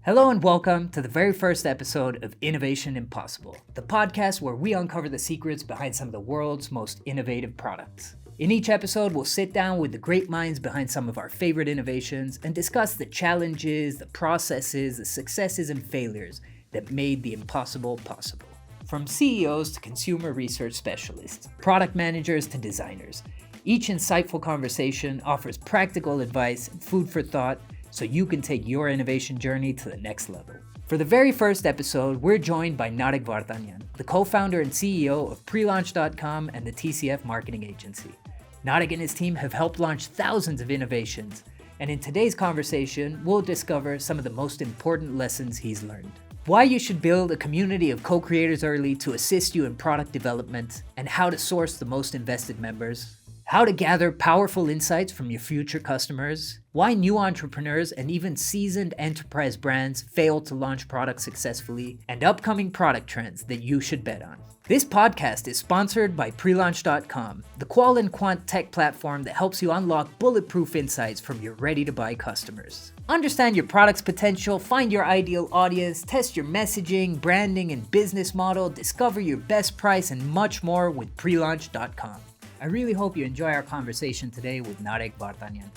Hello and welcome to the very first episode of Innovation Impossible, the podcast where we uncover the secrets behind some of the world's most innovative products. In each episode, we'll sit down with the great minds behind some of our favorite innovations and discuss the challenges, the processes, the successes and failures that made the impossible possible. From CEOs to consumer research specialists, product managers to designers, each insightful conversation offers practical advice and food for thought so you can take your innovation journey to the next level. For the very first episode, we're joined by Narek Vardanyan, the co-founder and CEO of prelaunch.com and the TCF marketing agency. Narek and his team have helped launch thousands of innovations, and in today's conversation, we'll discover some of the most important lessons he's learned. Why you should build a community of co-creators early to assist you in product development, and how to source the most invested members. How to gather powerful insights from your future customers, why new entrepreneurs and even seasoned enterprise brands fail to launch products successfully, and upcoming product trends that you should bet on. This podcast is sponsored by prelaunch.com, the qual and quant tech platform that helps you unlock bulletproof insights from your ready-to-buy customers. Understand your product's potential, find your ideal audience, test your messaging, branding, and business model, discover your best price, and much more with prelaunch.com. I really hope you enjoy our conversation today with Narek Vardanyan.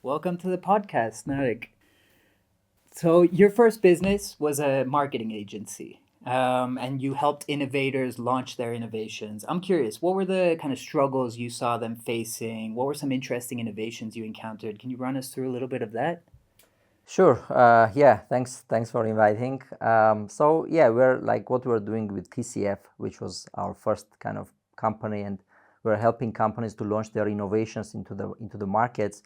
Welcome to the podcast, Narek. So your first business was a marketing agency. And you helped innovators launch their innovations. I'm curious, what were the kind of struggles you saw them facing? What were some interesting innovations you encountered? Can you run us through a little bit of that? Sure. Thanks for inviting. We're like what we're doing with TCF, which was our first kind of company, and we're helping companies to launch their innovations into the markets.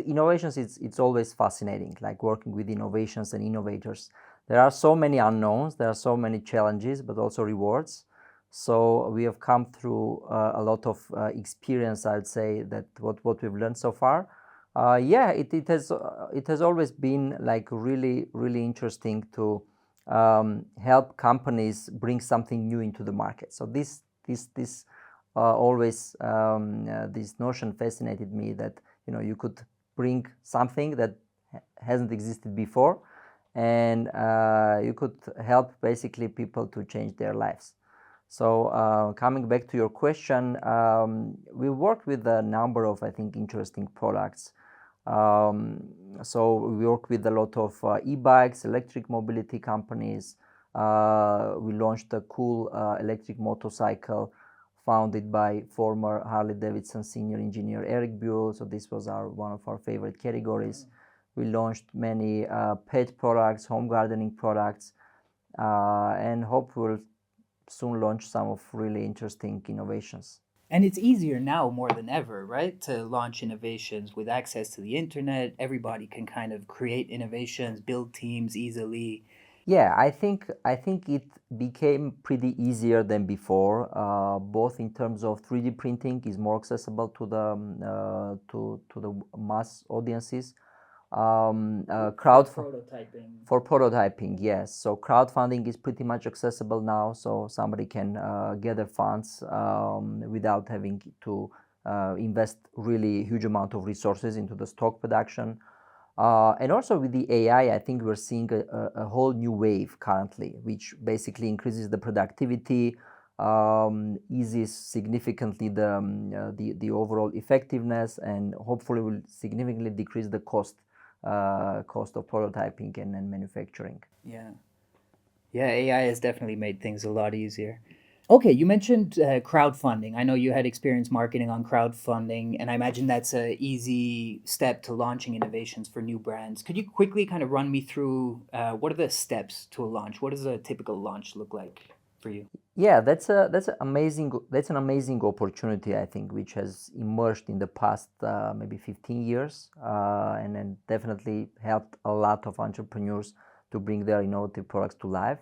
Innovations, it's always fascinating, like working with innovations and innovators. There are so many unknowns, there are so many challenges, but also rewards. So we have come through a lot of experience, I'd say, that what we've learned so far. It has always been like really interesting to help companies bring something new into the market. So this notion fascinated me that you could bring something that hasn't existed before, and you could help basically people to change their lives. So coming back to your question, we worked with a number of, I think, interesting products. So we work with a lot of e-bikes, electric mobility companies. We launched a cool electric motorcycle founded by former Harley-Davidson senior engineer Eric Buell. So this was one of our favorite categories. We launched many pet products, home gardening products, and hope we'll soon launch some of really interesting innovations. And it's easier now more than ever, right? To launch innovations with access to the internet. Everybody can kind of create innovations, build teams easily. Yeah, I think it became pretty easier than before. Both in terms of 3D printing is more accessible to the mass audiences. Prototyping. Yes. So crowdfunding is pretty much accessible now. So somebody can gather funds without having to invest really huge amount of resources into the stock production. And also with the AI, I think we're seeing a whole new wave currently, which basically increases the productivity, eases significantly the overall effectiveness, and hopefully will significantly decrease the cost of prototyping and manufacturing. Yeah, AI has definitely made things a lot easier. Okay, you mentioned crowdfunding. I know you had experience marketing on crowdfunding, and I imagine that's an easy step to launching innovations for new brands. Could you quickly kind of run me through what are the steps to a launch? What does a typical launch look like for you? Yeah, that's an amazing opportunity, I think, which has emerged in the past maybe 15 years, and then definitely helped a lot of entrepreneurs to bring their innovative products to life.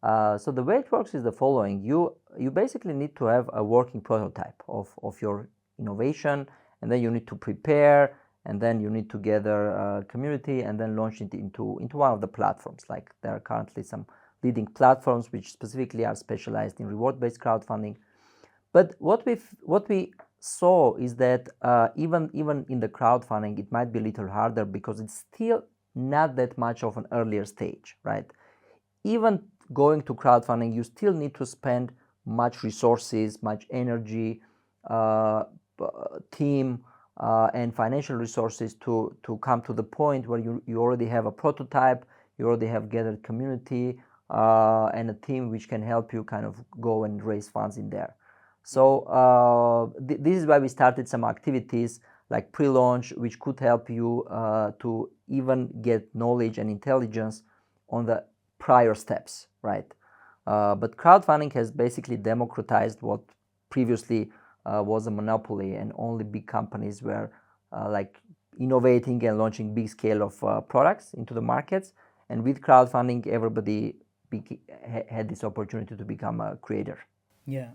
So the way it works is the following: you basically need to have a working prototype of your innovation, and then you need to prepare, and then you need to gather a community, and then launch it into one of the platforms. Like there are currently some leading platforms which specifically are specialized in reward-based crowdfunding. But what we saw is that even in the crowdfunding, it might be a little harder because it's still not that much of an earlier stage, right? Even going to crowdfunding, you still need to spend much resources, much energy, team, and financial resources to come to the point where you already have a prototype, you already have gathered community, and a team which can help you kind of go and raise funds in there. So this is why we started some activities like pre-launch, which could help you to even get knowledge and intelligence on the prior steps, right? But crowdfunding has basically democratized what previously was a monopoly, and only big companies were like innovating and launching big scale of products into the markets. And with crowdfunding, everybody had this opportunity to become a creator. Yeah.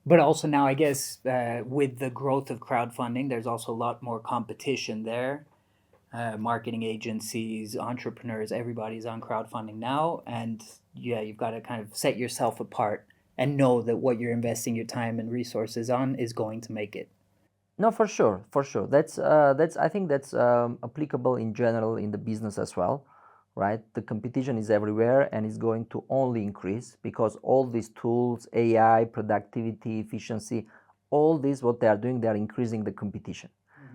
But also now, I guess, with the growth of crowdfunding, there's also a lot more competition there. Marketing agencies, entrepreneurs, everybody's on crowdfunding now. And yeah, you've got to kind of set yourself apart and know that what you're investing your time and resources on is going to make it. No, for sure. That's I think that's applicable in general in the business as well, right? The competition is everywhere and it's going to only increase because all these tools, AI, productivity, efficiency, all this what they are doing, they are increasing the competition.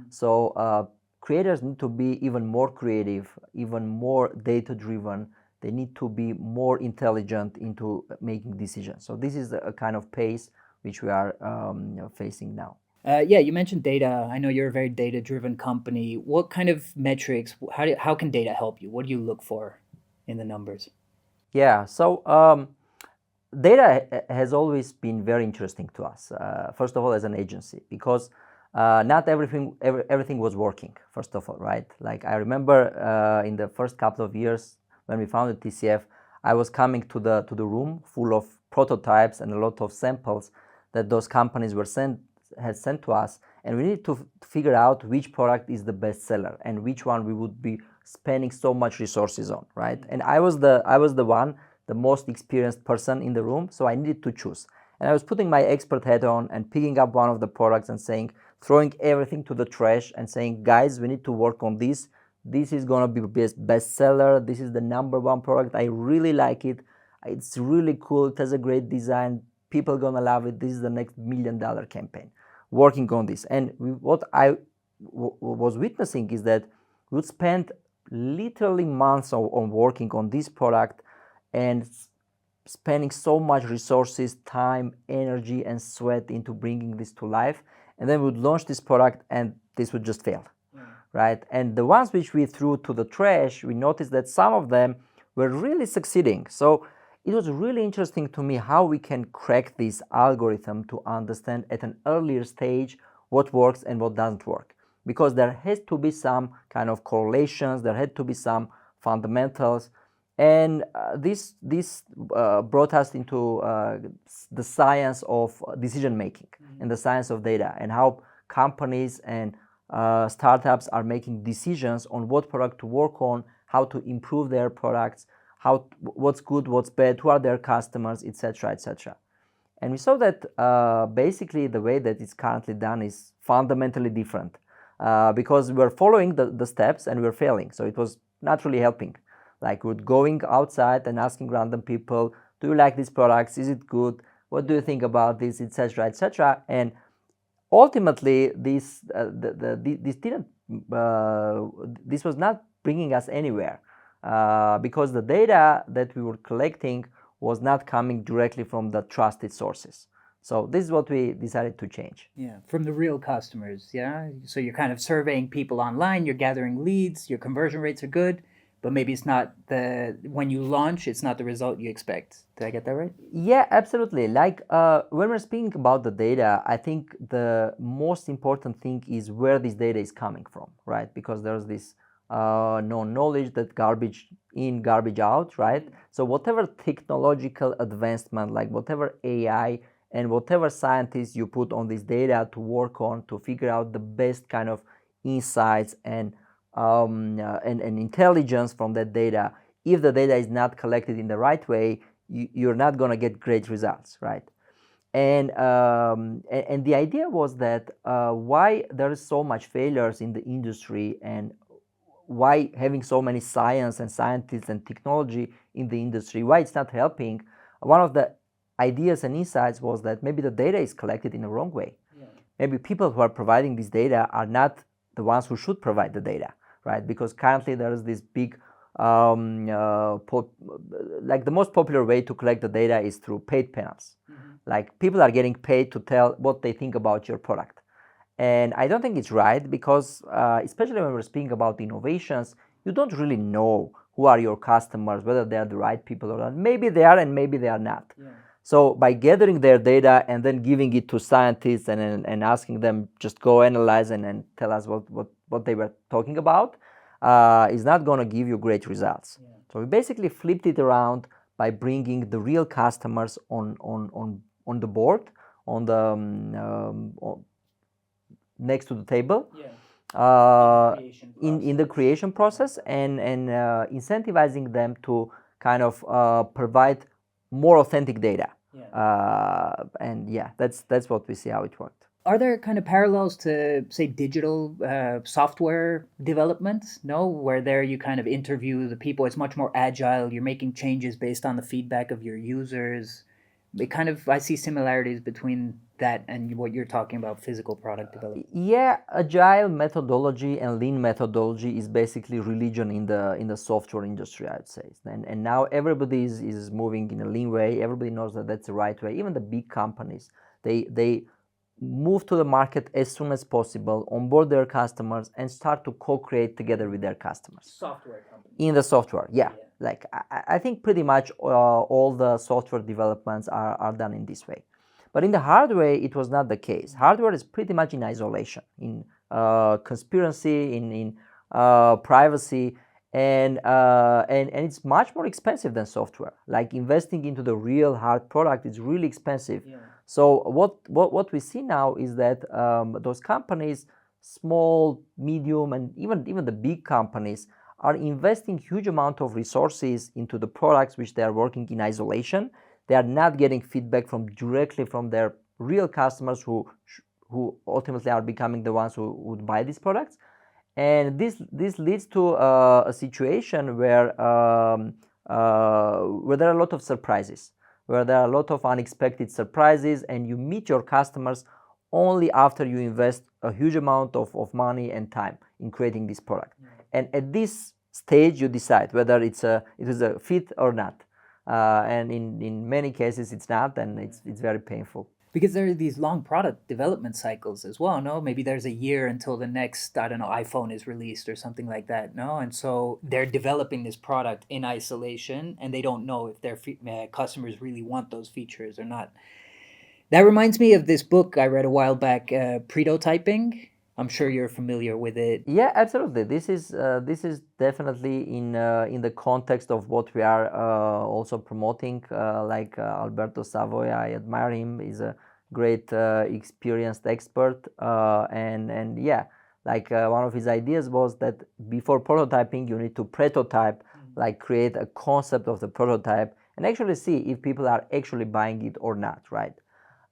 So creators need to be even more creative, even more data-driven. They need to be more intelligent into making decisions. So this is a kind of pace which we are facing now. Yeah, you mentioned data. I know you're a very data-driven company. What kind of metrics, how can data help you? What do you look for in the numbers? Yeah, so data has always been very interesting to us. First of all, as an agency, because not everything was working, first of all, right? Like I remember in the first couple of years when we founded TCF, I was coming to the room full of prototypes and a lot of samples that those companies had sent to us, and we needed to figure out which product is the best seller and which one we would be spending so much resources on, right? And I was the most experienced person in the room, so I needed to choose. And I was putting my expert hat on and picking up one of the products and throwing everything to the trash and saying, guys, we need to work on this. This is gonna be best seller. This is the number one product. I really like it. It's really cool. It has a great design. People gonna love it. This is the next $1 million campaign. Working on this, and what I was witnessing is that we would spend literally months on working on this product and spending so much resources, time, energy, and sweat into bringing this to life, and then we would launch this product and this would just fail, right? And the ones which we threw to the trash, we noticed that some of them were really succeeding. So it was really interesting to me how we can crack this algorithm to understand at an earlier stage what works and what doesn't work. Because there has to be some kind of correlations, there had to be some fundamentals. And this brought us into the science of decision making and the science of data, and how companies and startups are making decisions on what product to work on, how to improve their products, what's good, what's bad, who are their customers, etc., etc. And we saw that basically the way that it's currently done is fundamentally different because we're following the steps and we're failing. So it was not really helping. Like we're going outside and asking random people, do you like these products? Is it good? What do you think about this, etc., etc. And ultimately, this was not bringing us anywhere. Because the data that we were collecting was not coming directly from the trusted sources. So this is what we decided to change. Yeah, from the real customers, yeah? So you're kind of surveying people online, you're gathering leads, your conversion rates are good, but maybe it's not when you launch, it's not the result you expect. Did I get that right? Yeah, absolutely. Like when we're speaking about the data, I think the most important thing is where this data is coming from, right? Because there's this known knowledge that garbage in, garbage out, right? So whatever technological advancement, like whatever AI and whatever scientists you put on this data to work on to figure out the best kind of insights and intelligence from that data, if the data is not collected in the right way, you're not going to get great results, right? And the idea was that why there is so much failures in the industry, and why having so many science and scientists and technology in the industry, why it's not helping. One of the ideas and insights was that maybe the data is collected in the wrong way. Yeah. Maybe people who are providing this data are not the ones who should provide the data, right? Because currently there is this big, like the most popular way to collect the data is through paid panels. Mm-hmm. Like people are getting paid to tell what they think about your product. And I don't think it's right, because especially when we're speaking about innovations, you don't really know who are your customers, whether they are the right people or not. Maybe they are and maybe they are not. Yeah. So by gathering their data and then giving it to scientists and asking them just go analyze and tell us what they were talking about is not going to give you great results. Yeah. So we basically flipped it around by bringing the real customers on the board, on the next to the table, yeah. In the creation process, and incentivizing them to kind of provide more authentic data. Yeah. And yeah, that's what we see how it worked. Are there kind of parallels to, say, digital software development? No, where there you kind of interview the people. It's much more agile. You're making changes based on the feedback of your users. It kind of, I see similarities between that and what you're talking about, physical product development. Yeah, agile methodology and lean methodology is basically religion in the software industry, I'd say. And now everybody is moving in a lean way. Everybody knows that that's the right way. Even the big companies, they move to the market as soon as possible, onboard their customers, and start to co-create together with their customers. Software companies. In the software, yeah. Like I think pretty much all the software developments are done in this way. But in the hardware, it was not the case. Hardware is pretty much in isolation, in conspiracy, in privacy, and it's much more expensive than software. Like investing into the real hard product is really expensive. Yeah. So what we see now is that those companies, small, medium, and even the big companies, are investing huge amount of resources into the products which they are working in isolation. They are not getting feedback directly from their real customers who ultimately are becoming the ones who would buy these products. And this leads to a situation where there are a lot of surprises, where there are a lot of unexpected surprises, and you meet your customers only after you invest a huge amount of money and time in creating this product. Mm-hmm. And at this stage, you decide whether it is a fit or not. And in many cases, it's not, and it's very painful. Because there are these long product development cycles as well, no? Maybe there's a year until the next, I don't know, iPhone is released or something like that, no? And so they're developing this product in isolation, and they don't know if their customers really want those features or not. That reminds me of this book I read a while back, Prototyping. I'm sure you're familiar with it. Yeah, absolutely. This is definitely in the context of what we are also promoting. Like Alberto Savoy, I admire him. He's a great experienced expert, and yeah, like one of his ideas was that before prototyping, you need to prototype, like create a concept of the prototype, and actually see if people are actually buying it or not, right?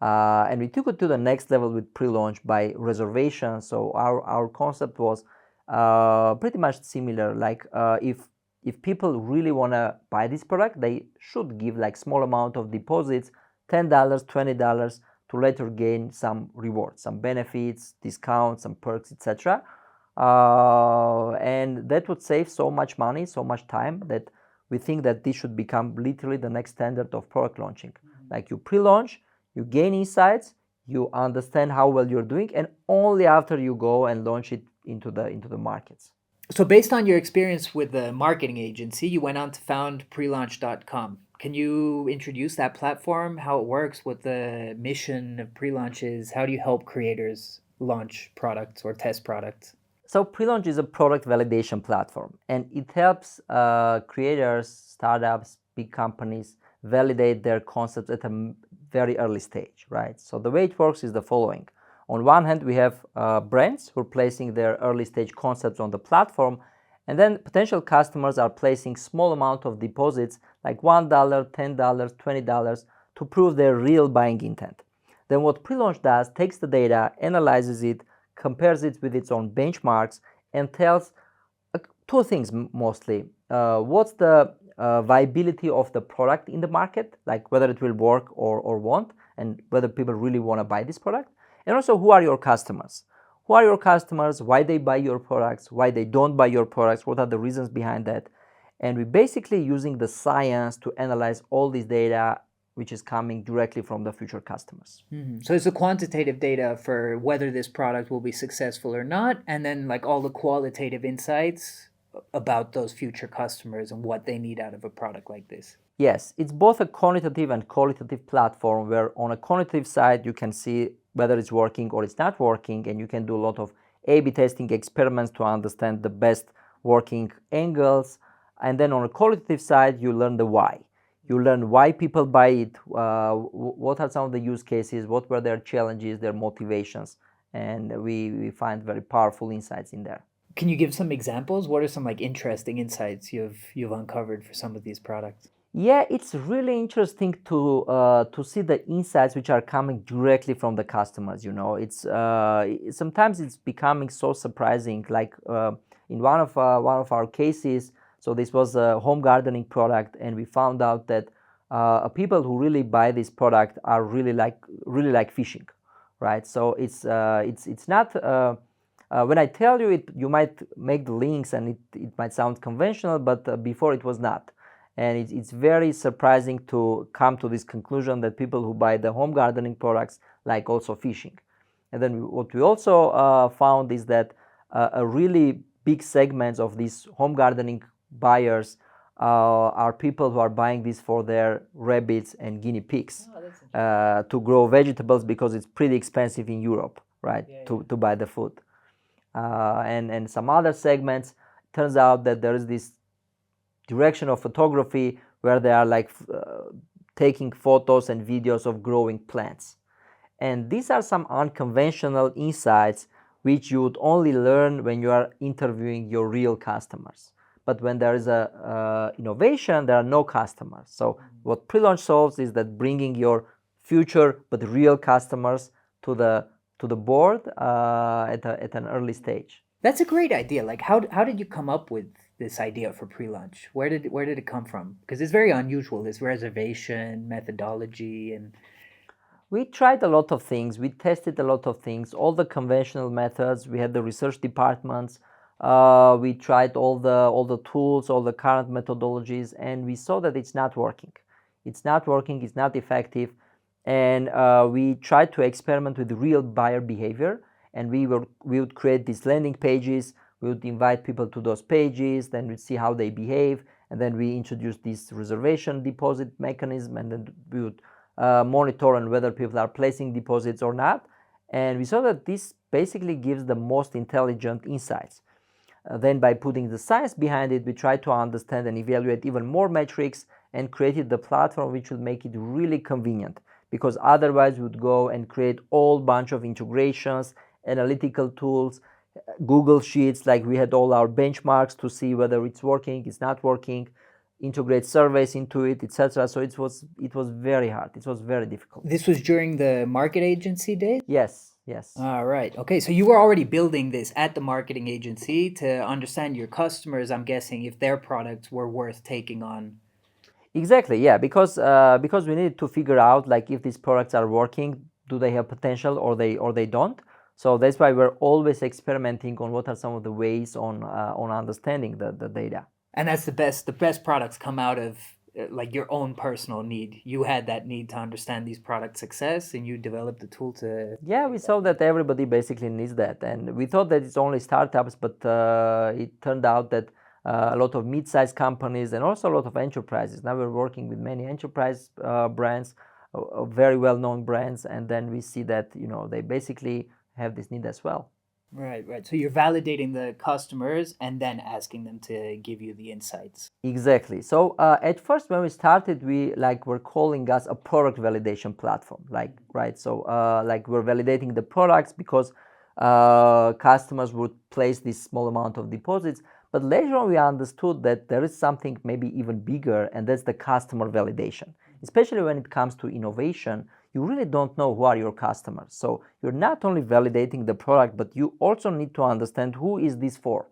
And we took it to the next level with pre-launch by reservation. So our concept was pretty much similar. Like if people really want to buy this product, they should give like small amount of deposits, $10, $20, to later gain some rewards, some benefits, discounts, some perks, etc. And that would save so much money, so much time, that we think that this should become literally the next standard of product launching. Mm-hmm. Like you pre-launch, you gain insights, you understand how well you're doing, and only after you go and launch it into the markets. So based on your experience with the marketing agency, you went on to found prelaunch.com. Can you introduce that platform, how it works, what the mission of Prelaunch is? How do you help creators launch products or test products? So Prelaunch is a product validation platform, and it helps creators, startups, big companies validate their concepts at a very early stage, right? So the way it works is the following. On one hand, we have brands who are placing their early stage concepts on the platform, and then potential customers are placing small amount of deposits like $1, $10, $20 to prove their real buying intent. Then what pre-launch does, takes the data, analyzes it, compares it with its own benchmarks, and tells two things mostly. What's the viability of the product in the market, like whether it will work or won't, and whether people really want to buy this product. And also, who are your customers? Who are your customers? Why they buy your products? Why they don't buy your products? What are the reasons behind that? And we're basically using the science to analyze all this data, which is coming directly from the future customers. So it's the quantitative data for whether this product will be successful or not, and then like all the qualitative insights about those future customers and what they need out of a product like this. Yes, it's both a quantitative and qualitative platform where on a quantitative side you can see whether it's working or it's not working, and you can do a lot of A/B testing experiments to understand the best working angles. And then on a qualitative side you learn the why. You learn why people buy it, what are some of the use cases, what were their challenges, their motivations, and we find very powerful insights in there. Can you give some examples? What are some like interesting insights you've uncovered for some of these products? Yeah, it's really interesting to see the insights which are coming directly from the customers. It's sometimes it's becoming so surprising. Like in one of our cases, so this was a home gardening product, and we found out that people who really buy this product are really like fishing, right? So it's not. When I tell you it, you might make the links, and it might sound conventional, but before it was not. And it's very surprising to come to this conclusion that people who buy the home gardening products like also fishing. And then what we also found is that a really big segment of these home gardening buyers are people who are buying this for their rabbits and guinea pigs to grow vegetables, because it's pretty expensive in Europe, right? To buy the food. And some other segments, turns out that there is this direction of photography where they are like taking photos and videos of growing plants. And these are some unconventional insights which you would only learn when you are interviewing your real customers. But when there is a innovation, there are no customers. So what pre-launch solves is that bringing your future but real customers to the board at an early stage. That's a great idea. Like how did you come up with this idea for pre-launch? Where did it come from? Because it's very unusual, this reservation methodology. And we tried a lot of things. We tested a lot of things, all the conventional methods. We had the research departments. We tried all the tools, all the current methodologies, and we saw that it's not working. It's not working. It's not effective. And we tried to experiment with real buyer behavior. And we would create these landing pages. We would invite people to those pages. Then we'd see how they behave. And then we introduced this reservation deposit mechanism. And then we would monitor on whether people are placing deposits or not. And we saw that this basically gives the most intelligent insights. Then by putting the science behind it, we tried to understand and evaluate even more metrics and created the platform which would make it really convenient. Because otherwise we would go and create a whole bunch of integrations, analytical tools, Google Sheets, like we had all our benchmarks to see whether it's working, it's not working, integrate surveys into it, etc. So it was very hard. It was very difficult. This was during the market agency days? Yes. All right. Okay, so you were already building this at the marketing agency to understand your customers, I'm guessing, if their products were worth taking on. Exactly, yeah, because we needed to figure out like if these products are working, do they have potential or they don't. So that's why we're always experimenting on what are some of the ways on understanding the data. And that's the best products come out of like your own personal need. You had that need to understand these products' success, and you developed the tool to. Yeah, we saw that everybody basically needs that, and we thought that it's only startups, but it turned out that a lot of mid-sized companies and also a lot of enterprises. Now we're working with many enterprise brands, very well-known brands, and then we see that they basically have this need as well. Right, right. So you're validating the customers and then asking them to give you the insights. Exactly. So at first, when we started, we like were calling us a product validation platform, like right. So like we're validating the products because customers would place this small amount of deposits. But later on, we understood that there is something maybe even bigger, and that's the customer validation. Especially when it comes to innovation, you really don't know who are your customers. So you're not only validating the product, but you also need to understand who is this for.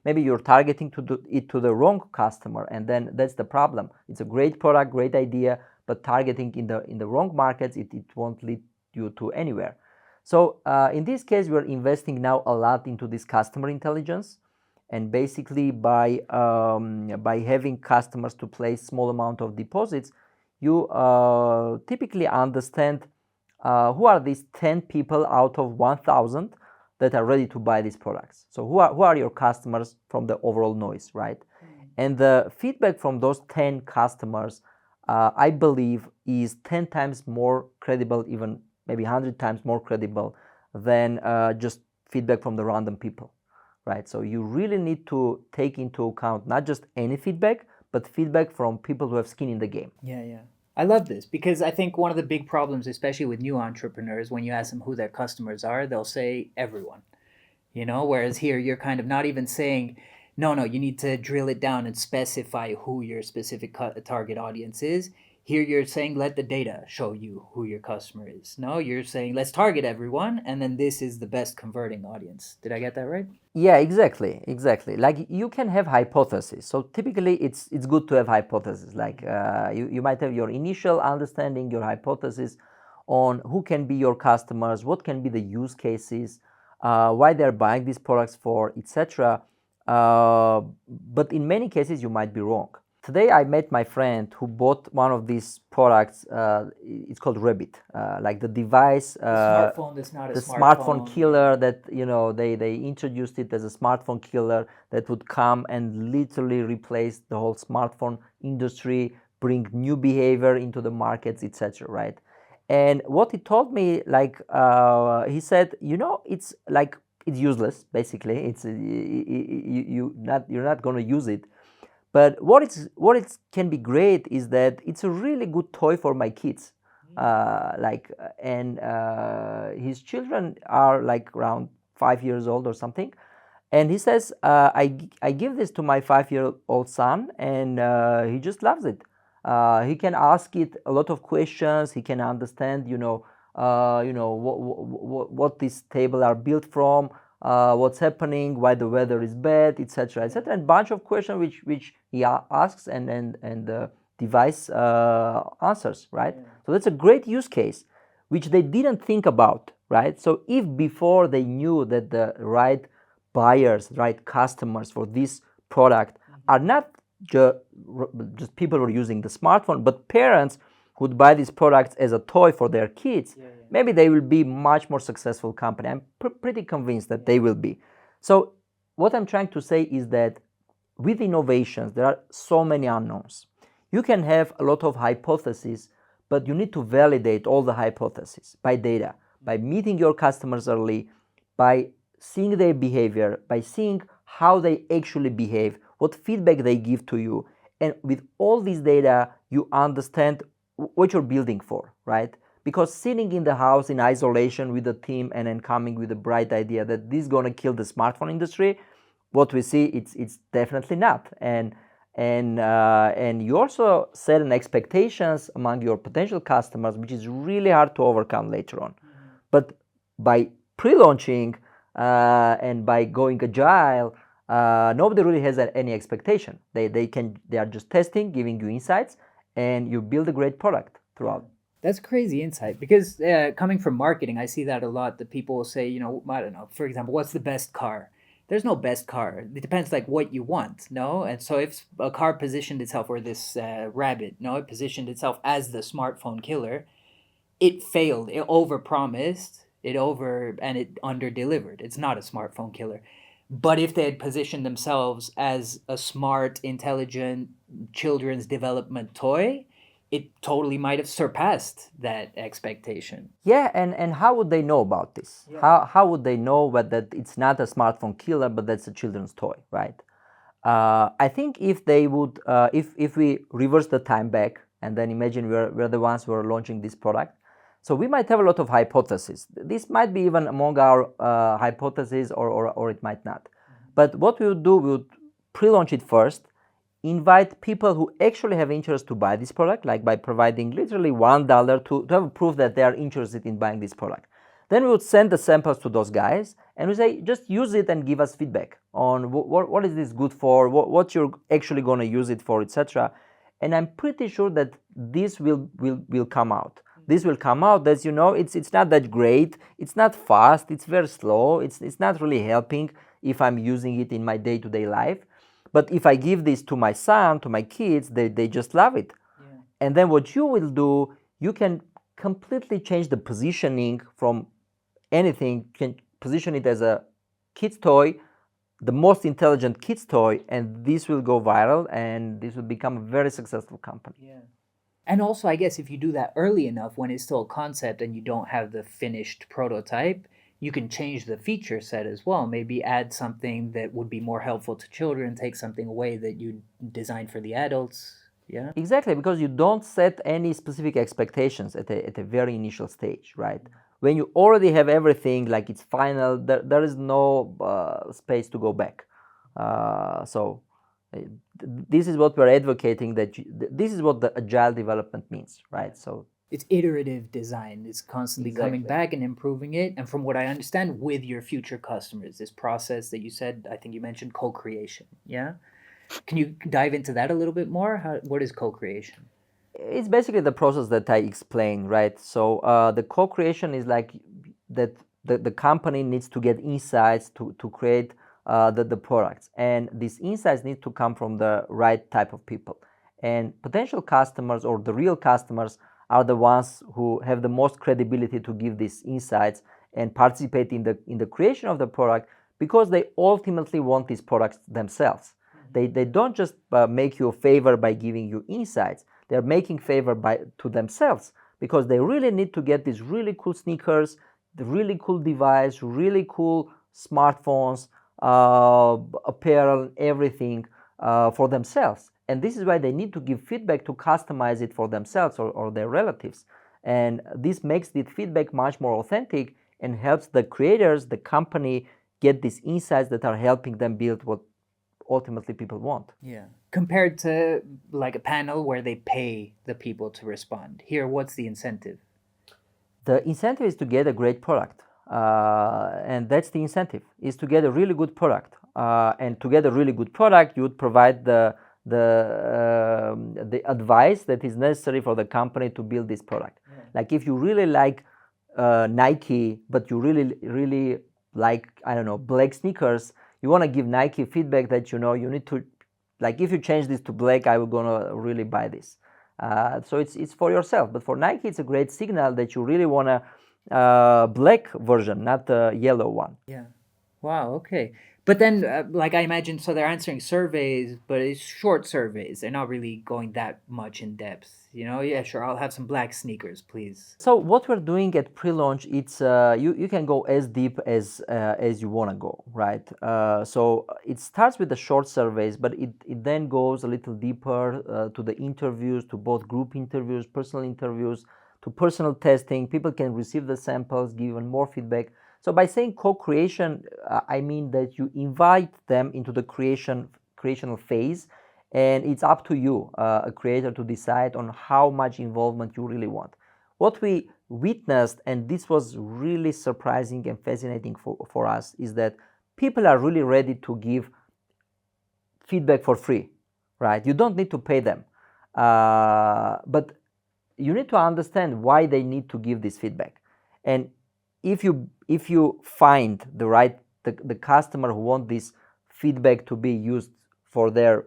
Maybe you're targeting to do it to the wrong customer, and then that's the problem. It's a great product, great idea, but targeting in the wrong markets, it won't lead you to anywhere. So in this case, we're investing now a lot into this customer intelligence, and basically by having customers to place small amount of deposits, you typically understand who are these 10 people out of 1,000 that are ready to buy these products. So who are your customers from the overall noise, right? And the feedback from those 10 customers, I believe, is 10 times more credible, even maybe 100 times more credible than just feedback from the random people, right? So you really need to take into account not just any feedback, but feedback from people who have skin in the game. Yeah, yeah. I love this because I think one of the big problems, especially with new entrepreneurs, when you ask them who their customers are, they'll say everyone, whereas here you're kind of not even saying, no, no, you need to drill it down and specify who your specific target audience is. Here you're saying, let the data show you who your customer is. No, you're saying, let's target everyone, and then this is the best converting audience. Did I get that right? Yeah, exactly. Like you can have hypotheses. So typically, it's good to have hypotheses. Like you might have your initial understanding, your hypothesis on who can be your customers, what can be the use cases, why they're buying these products for, etc. But in many cases, you might be wrong. Today, I met my friend who bought one of these products. It's called Rabbit, like the device, Smartphone that's not a the smartphone. smartphone killer that they introduced it as a smartphone killer that would come and literally replace the whole smartphone industry, bring new behavior into the markets, etc. Right? And what he told me, like he said, it's like it's useless. Basically, it's you're not going to use it. But what it can be great is that it's a really good toy for my kids. And his children are like around 5 years old or something. And he says, I give this to my 5-year-old son, and he just loves it. He can ask it a lot of questions. He can understand, what this table are built from, what's happening, why the weather is bad, etc., etc., and bunch of questions which he asks and the device answers, right? Yeah. So that's a great use case, which they didn't think about, right? So if before they knew that the right buyers, right customers for this product are not just people who are using the smartphone, but parents who'd buy these products as a toy for their kids, maybe they will be much more successful company. I'm pretty convinced that they will be. So what I'm trying to say is that with innovations, there are so many unknowns. You can have a lot of hypotheses, but you need to validate all the hypotheses by data, by meeting your customers early, by seeing their behavior, by seeing how they actually behave, what feedback they give to you. And with all this data, you understand what you're building for, right? Because sitting in the house in isolation with a team and then coming with a bright idea that this is going to kill the smartphone industry, what we see, it's definitely not. And you also set an expectations among your potential customers, which is really hard to overcome later on. But by pre-launching and by going agile, nobody really has any expectation. They are just testing, giving you insights, and you build a great product throughout. That's crazy insight because coming from marketing, I see that a lot. That people will say, I don't know, for example, what's the best car? There's no best car. It depends like what you want, no? And so if a car positioned itself, or this rabbit, it positioned itself as the smartphone killer, it failed. It overpromised. And it under-delivered. It's not a smartphone killer. But if they had positioned themselves as a smart, intelligent children's development toy, it totally might have surpassed that expectation. Yeah, and how would they know about this? Yeah. How would they know that it's not a smartphone killer, but that's a children's toy, right? I think if they would, if we reverse the time back and then imagine we're the ones who are launching this product, so we might have a lot of hypotheses. This might be even among our hypotheses, or it might not. But what we would do, we would pre-launch it first, invite people who actually have interest to buy this product, like by providing literally $1 to have proof that they are interested in buying this product. Then we would send the samples to those guys and we say, just use it and give us feedback on what is this good for, what you're actually going to use it for, etc. And I'm pretty sure that this will come out. This will come out that, you know, it's not that great, it's not fast, it's very slow, it's not really helping if I'm using it in my day-to-day life. But if I give this to my son, to my kids, they just love it. Yeah. And then what you will do, you can completely change the positioning from anything, can position it as a kid's toy, the most intelligent kid's toy, and this will go viral and this will become a very successful company. Yeah. And also, I guess if you do that early enough when it's still a concept and you don't have the finished prototype, you can change the feature set as well. Maybe add something that would be more helpful to children, take something away that you designed for the adults. Yeah. Exactly, because you don't set any specific expectations at a very initial stage, right? When you already have everything, like it's final, there is no space to go back. So this is what we're advocating, that this is what the agile development means, right? So it's iterative design. It's constantly coming back and improving it. And from what I understand, with your future customers, this process that you said, I think you mentioned co-creation. Yeah. Can you dive into that a little bit more? What is co-creation? It's basically the process that I explained, right? So the co-creation is like that the company needs to get insights to create the products. And these insights need to come from the right type of people. And potential customers, or the real customers, are the ones who have the most credibility to give these insights and participate in the creation of the product, because they ultimately want these products themselves. Mm-hmm. They don't just make you a favor by giving you insights. They're making favor to themselves, because they really need to get these really cool sneakers, the really cool device, really cool smartphones, apparel, everything for themselves. And this is why they need to give feedback to customize it for themselves or their relatives. And this makes the feedback much more authentic and helps the creators, the company, get these insights that are helping them build what ultimately people want. Yeah. Compared to like a panel where they pay the people to respond. Here, what's the incentive? The incentive is to get a great product. And that's the incentive, is to get a really good product. And to get a really good product, you would provide the advice that is necessary for the company to build this product. Yeah. Like if you really like Nike, but you really like, I don't know, black sneakers, you want to give Nike feedback that, you know, you need to, like, if you change this to black, I'm gonna really buy this. So it's for yourself, but for Nike, it's a great signal that you really want a black version, not a yellow one. Yeah. Wow. Okay. But then, like I imagine, so they're answering surveys, but it's short surveys. They're not really going that much in depth. You know, yeah, sure, I'll have some black sneakers, please. So what we're doing at pre-launch, it's you can go as deep as you want to go, right? So it starts with the short surveys, but it then goes a little deeper to the interviews, to both group interviews, personal interviews, to personal testing. People can receive the samples, give even more feedback. So by saying co-creation, I mean that you invite them into the creational phase, and it's up to you, a creator, to decide on how much involvement you really want. What we witnessed, and this was really surprising and fascinating for us, is that people are really ready to give feedback for free, right? You don't need to pay them, but you need to understand why they need to give this feedback. And if you find the customer who want this feedback to be used for the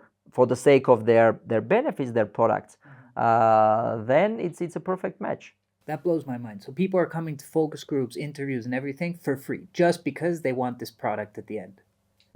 sake of their benefits, their products, then it's a perfect match. That blows my mind. So people are coming to focus groups, interviews, and everything for free, just because they want this product at the end.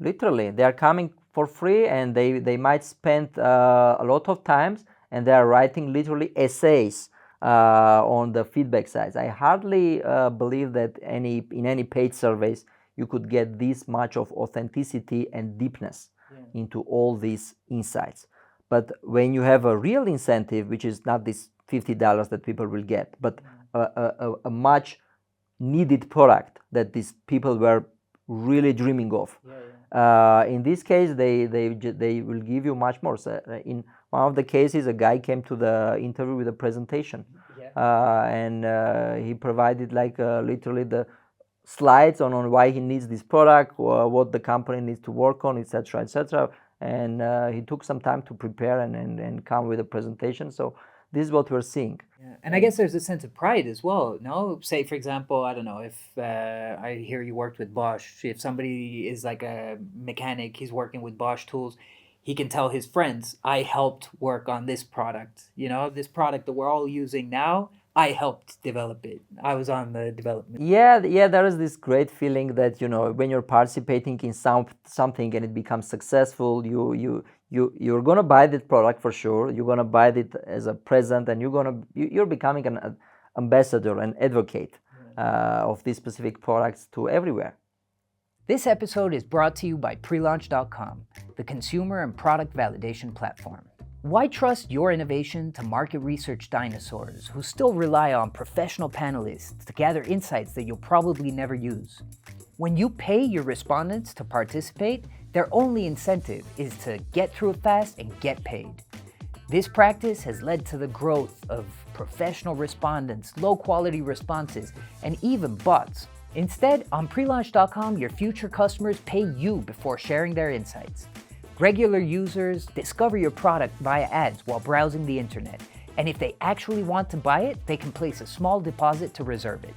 Literally, they are coming for free, and they might spend a lot of times, and they are writing literally essays on the feedback sides. I hardly believe that in any paid surveys you could get this much of authenticity and deepness into all these insights. But when you have a real incentive, which is not this $50 that people will get, but a much needed product that these people were really dreaming of. In this case, they will give you much more. So in one of the cases, a guy came to the interview with a presentation, and he provided like literally the slides on why he needs this product, what the company needs to work on, etc., etc. And he took some time to prepare and come with a presentation. So this is what we're seeing. Yeah. And I guess there's a sense of pride as well, no? Say, for example, I don't know, if I hear you worked with Bosch, if somebody is like a mechanic, he's working with Bosch tools, he can tell his friends, I helped work on this product. You know, this product that we're all using now, I helped develop it. I was on the development. Yeah, there is this great feeling that, you know, when you're participating in something and it becomes successful, you're gonna buy that product for sure. You're gonna buy it as a present, and you're becoming an ambassador, an advocate of these specific products to everywhere. This episode is brought to you by prelaunch.com, the consumer and product validation platform. Why trust your innovation to market research dinosaurs who still rely on professional panelists to gather insights that you'll probably never use? When you pay your respondents to participate, their only incentive is to get through it fast and get paid. This practice has led to the growth of professional respondents, low-quality responses, and even bots. Instead, on prelaunch.com, your future customers pay you before sharing their insights. Regular users discover your product via ads while browsing the internet, and if they actually want to buy it, they can place a small deposit to reserve it.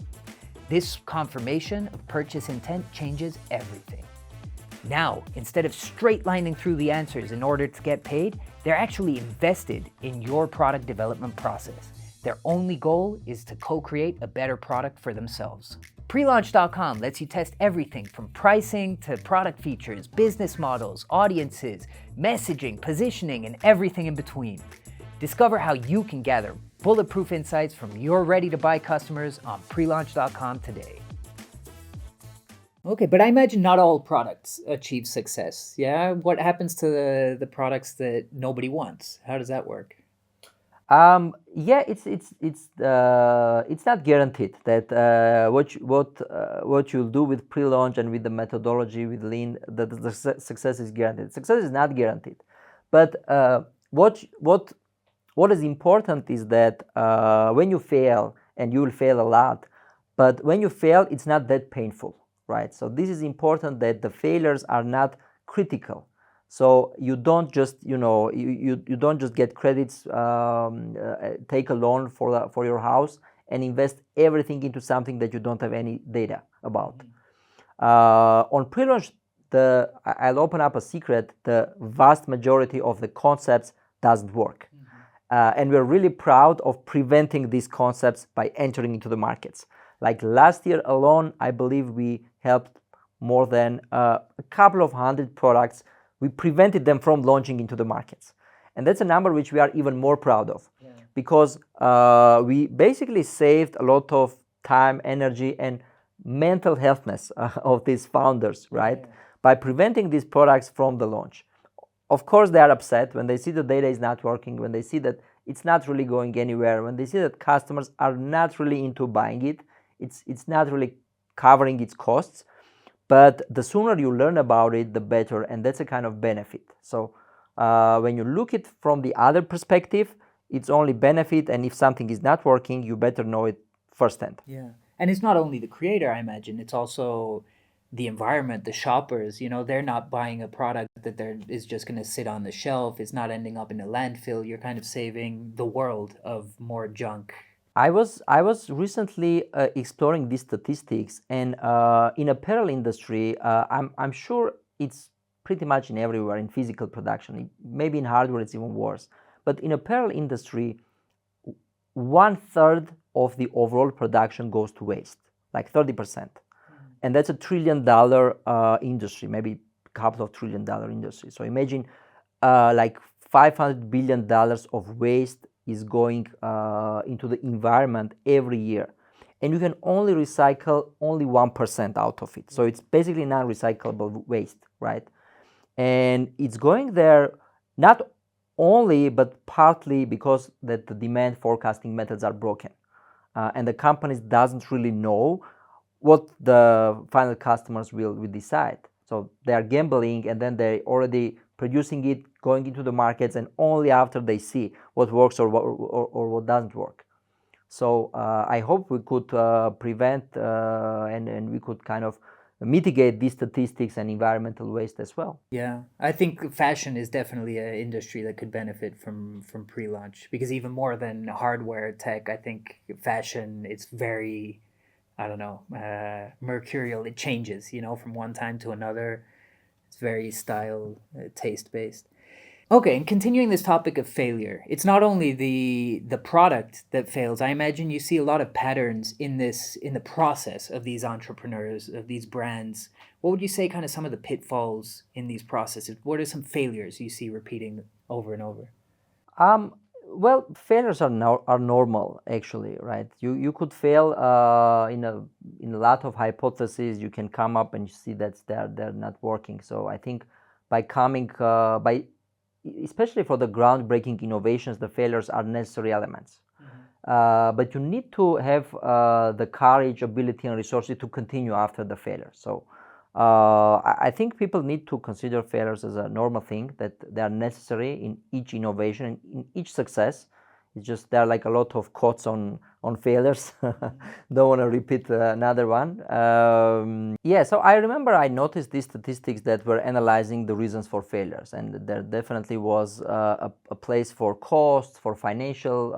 This confirmation of purchase intent changes everything. Now, instead of straight lining through the answers in order to get paid, they're actually invested in your product development process. Their only goal is to co-create a better product for themselves. Prelaunch.com lets you test everything from pricing to product features, business models, audiences, messaging, positioning, and everything in between. Discover how you can gather bulletproof insights from your ready-to-buy customers on prelaunch.com today. Okay, but I imagine not all products achieve success, yeah? What happens to the products that nobody wants? How does that work? Yeah, it's not guaranteed that what you'll do with pre-launch and with the methodology with Lean, that the success is guaranteed. Success is not guaranteed, but what is important is that when you fail, and you will fail a lot, but when you fail, it's not that painful, right? So this is important, that the failures are not critical. So you don't just, you don't just get credits, take a loan for your house and invest everything into something that you don't have any data about. On pre-launch, I'll open up a secret: the vast majority of the concepts doesn't work, and we're really proud of preventing these concepts by entering into the markets. Like last year alone, I believe we helped more than a couple of hundred products. We prevented them from launching into the markets. And that's a number which we are even more proud of, because we basically saved a lot of time, energy, and mental healthness of these founders, right? By preventing these products from the launch. Of course, they are upset when they see the data is not working, when they see that it's not really going anywhere, when they see that customers are not really into buying it, it's not really covering its costs. But the sooner you learn about it, the better, and that's a kind of benefit. So when you look at it from the other perspective, it's only benefit, and if something is not working, you better know it firsthand. Yeah, and it's not only the creator, I imagine, it's also the environment, the shoppers. They're not buying a product that is just going to sit on the shelf. It's not ending up in a landfill. You're kind of saving the world of more junk. I was recently exploring these statistics, and in apparel industry, I'm sure it's pretty much in everywhere in physical production. Maybe in hardware it's even worse. But in apparel industry, 1/3 of the overall production goes to waste, like 30%, and that's $1 trillion industry, maybe a couple of $1 trillion industry. So imagine like $500 billion of waste is going into the environment every year. And you can only recycle only 1% out of it. So it's basically non-recyclable waste, right? And it's going there not only, but partly because that the demand forecasting methods are broken. And the companies doesn't really know what the final customers will decide. So they are gambling, and then they're already producing it, going into the markets, and only after they see what works or what doesn't work. So I hope we could prevent and we could kind of mitigate these statistics and environmental waste as well. Yeah, I think fashion is definitely an industry that could benefit from pre-launch, because even more than hardware tech, I think fashion, it's very, I don't know, mercurial. It changes, from one time to another. It's very style, taste based. Okay, and continuing this topic of failure, it's not only the product that fails. I imagine you see a lot of patterns in the process of these entrepreneurs, of these brands. What would you say kind of some of the pitfalls in these processes? What are some failures you see repeating over and over? Well, failures are normal, actually, right? You could fail in a lot of hypotheses. You can come up and you see that they're not working. So I think by especially for the groundbreaking innovations, the failures are necessary elements. But you need to have the courage, ability, and resources to continue after the failure. So I think people need to consider failures as a normal thing, that they are necessary in each innovation, in each success. It's just there are like a lot of quotes on failures. Don't want to repeat another one. Yeah, so I remember I noticed these statistics that were analyzing the reasons for failures, and there definitely was a place for costs, for financial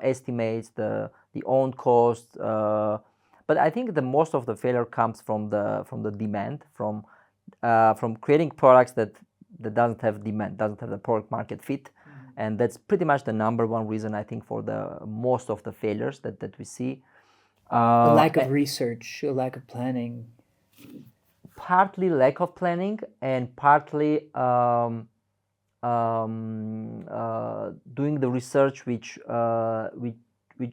estimates, the own cost. But I think the most of the failure comes from the demand, from creating products that doesn't have demand, doesn't have the product market fit. And that's pretty much the number one reason, I think, for the most of the failures that we see. A lack of research, a lack of planning. Partly lack of planning, and partly doing the research which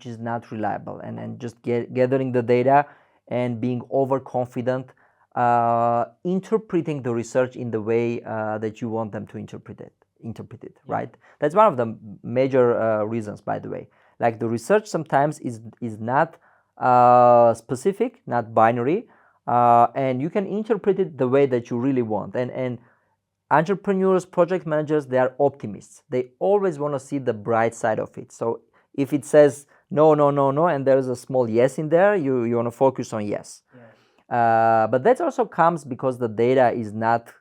is not reliable, and just gathering the data and being overconfident, interpreting the research in the way that you want them to interpret it, right? That's one of the major reasons, by the way. Like, the research sometimes is not specific, not binary, and you can interpret it the way that you really want. And entrepreneurs, project managers, they are optimists. They always want to see the bright side of it. So if it says no, and there's a small yes in there, you want to focus on yes. But that also comes because the data is not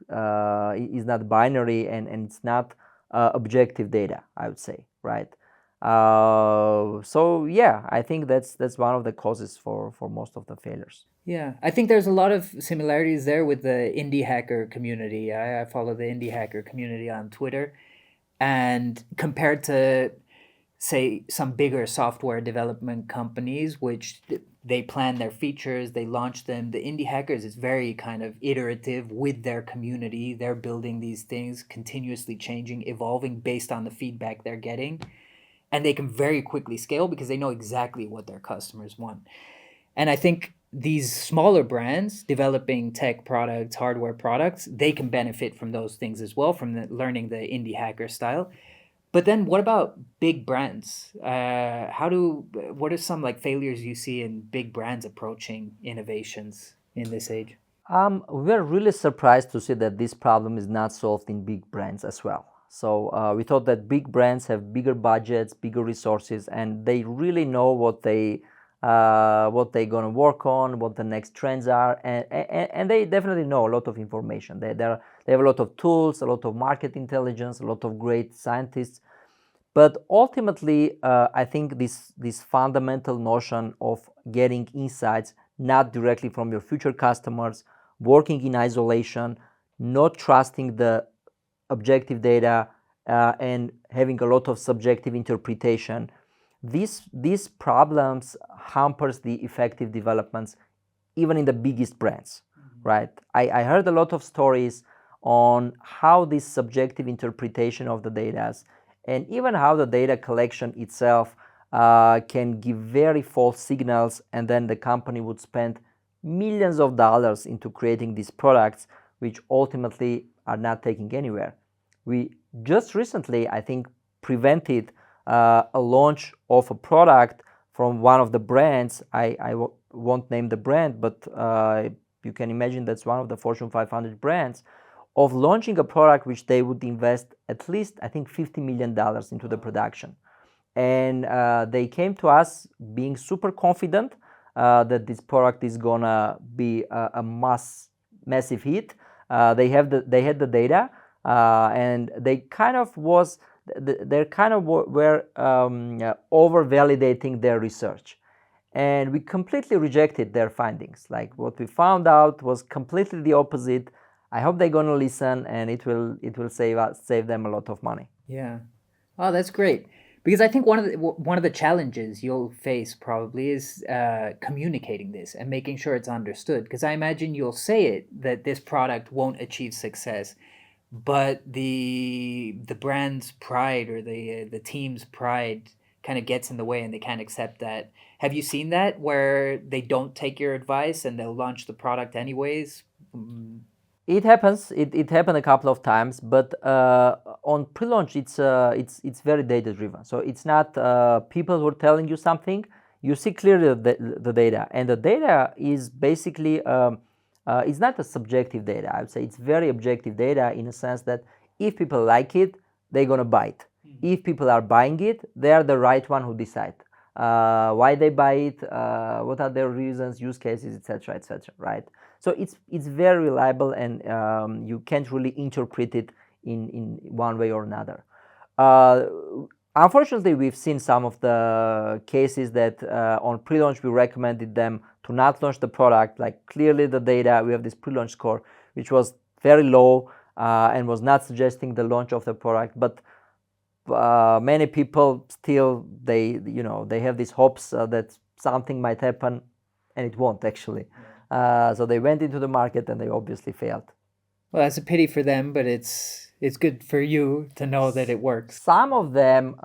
binary, and it's not objective data, I would say, right? So yeah, I think that's one of the causes for most of the failures. Yeah, I think there's a lot of similarities there with the indie hacker community. I follow the indie hacker community on Twitter, and compared to, say, some bigger software development companies, which they plan their features, they launch them, the indie hackers is very kind of iterative with their community. They're building these things, continuously changing, evolving based on the feedback they're getting. And they can very quickly scale because they know exactly what their customers want. And I think these smaller brands developing tech products, hardware products, they can benefit from those things as well, from learning the indie hacker style. But then what about big brands? What are some like failures you see in big brands approaching innovations in this age? We're really surprised to see that this problem is not solved in big brands as well. So we thought that big brands have bigger budgets, bigger resources, and they really know what they're gonna work on, what the next trends are, and they definitely know a lot of information. They have a lot of tools, a lot of market intelligence, a lot of great scientists. But ultimately, I think this fundamental notion of getting insights not directly from your future customers, working in isolation, not trusting the objective data, and having a lot of subjective interpretation, these problems hampers the effective developments even in the biggest brands, right? I heard a lot of stories on how this subjective interpretation of the data and even how the data collection itself can give very false signals, and then the company would spend millions of dollars into creating these products, which ultimately are not taking anywhere. We just recently, I think, prevented a launch of a product from one of the brands. I won't name the brand, but you can imagine that's one of the Fortune 500 brands, of launching a product which they would invest at least, I think, $50 million into the production. And they came to us being super confident that this product is gonna be a massive hit. They had the data, and they kind of were over validating their research, and we completely rejected their findings. Like, what we found out was completely the opposite. I hope they're gonna listen, and it will save them a lot of money. Yeah. Oh, that's great. Because I think one of the challenges you'll face probably is communicating this and making sure it's understood. Because I imagine you'll say it that this product won't achieve success, but the brand's pride or the team's pride kind of gets in the way and they can't accept that. Have you seen that where they don't take your advice and they'll launch the product anyways? It happens. It happened a couple of times, but on pre-launch, it's very data-driven. So it's not people who are telling you something. You see clearly the data, and the data is basically it's not a subjective data. I would say it's very objective data in a sense that if people like it, they're gonna buy it. Mm-hmm. If people are buying it, they are the right one who decide why they buy it, what are their reasons, use cases, etc., right? So it's very reliable, and you can't really interpret it in one way or another. Unfortunately, we've seen some of the cases that on pre-launch we recommended them to not launch the product. Like, clearly the data, we have this pre-launch score which was very low and was not suggesting the launch of the product, but many people still they have these hopes that something might happen, and it won't actually. So they went into the market and they obviously failed. Well, that's a pity for them, but it's good for you to know that it works. Some of them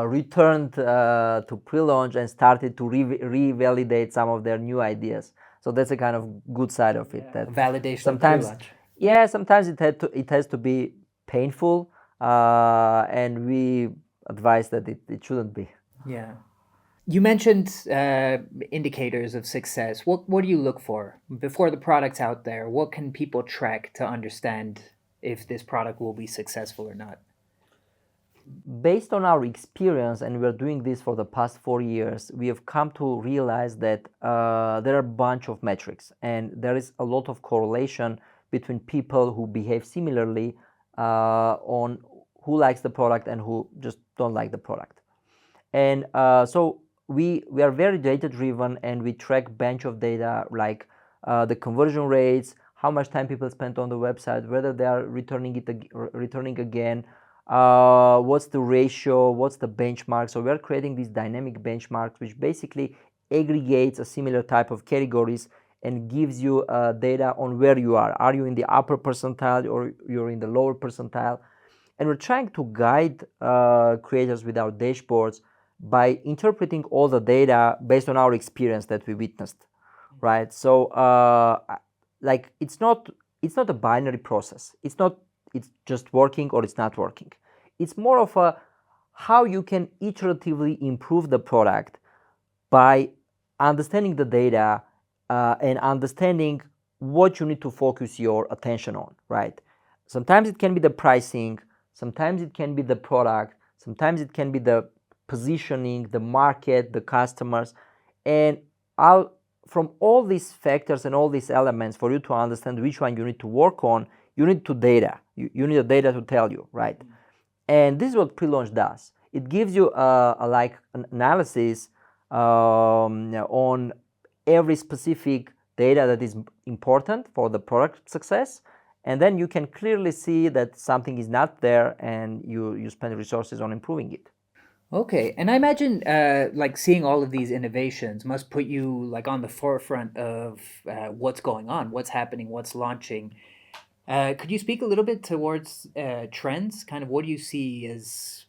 returned to pre-launch and started to revalidate some of their new ideas. So that's a kind of good side of it. That validation sometimes, of pre-launch. Yeah, sometimes it has to be painful, and we advise that it shouldn't be. Yeah. You mentioned indicators of success. What do you look for before the product's out there? What can people track to understand if this product will be successful or not? Based on our experience, and we're doing this for the past 4 years, we have come to realize that there are a bunch of metrics, and there is a lot of correlation between people who behave similarly on who likes the product and who just don't like the product. And so we are very data driven, and we track bunch of data like the conversion rates, how much time people spend on the website, whether they are returning again, what's the ratio, what's the benchmark. So we're creating these dynamic benchmarks which basically aggregates a similar type of categories and gives you data on where you are. Are you in the upper percentile or you're in the lower percentile? And we're trying to guide creators with our dashboards by interpreting all the data based on our experience that we witnessed, right? So like it's not a binary process. It's just working or it's not working. It's more of a how you can iteratively improve the product by understanding the data and understanding what you need to focus your attention on, right? Sometimes it can be the pricing, sometimes it can be the product, sometimes it can be the positioning, the market, the customers, and from all these factors and all these elements, for you to understand which one you need to work on, you need data. You need the data to tell you, right? Mm-hmm. And this is what pre-launch does. It gives you an analysis on every specific data that is important for the product success, and then you can clearly see that something is not there, and you spend resources on improving it. Okay, and I imagine like seeing all of these innovations must put you like on the forefront of what's going on, what's happening, what's launching. Could you speak a little bit towards trends? Kind of what do you see as